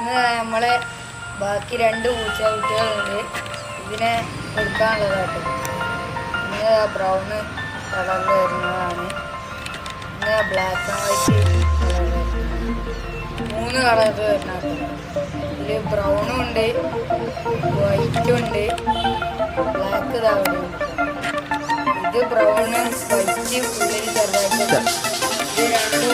ഇന്ന് നമ്മളെ ബാക്കി 2 പൂച്ചക്കുട്ടികളുണ്ട്. ഇതിനെ കൊടുക്കാനുള്ളതായിട്ട് ഇന്ന് ബ്രൗണ് കളറിൽ വരുന്നതാണ്. ഇന്ന് ബ്ലാക്ക് ആൻഡ് വൈറ്റ് 3 കളറിൽ വരുന്നതാണ്. ഇതിൽ ബ്രൗണും ഉണ്ട്, വൈറ്റും ഉണ്ട്, ബ്ലാക്ക് താവടിയുണ്ട്. ഇത് ബ്രൗണ് വൈറ്റ് ഉള്ളിൽ ചെറുതായിട്ട്. ഇത് രണ്ടും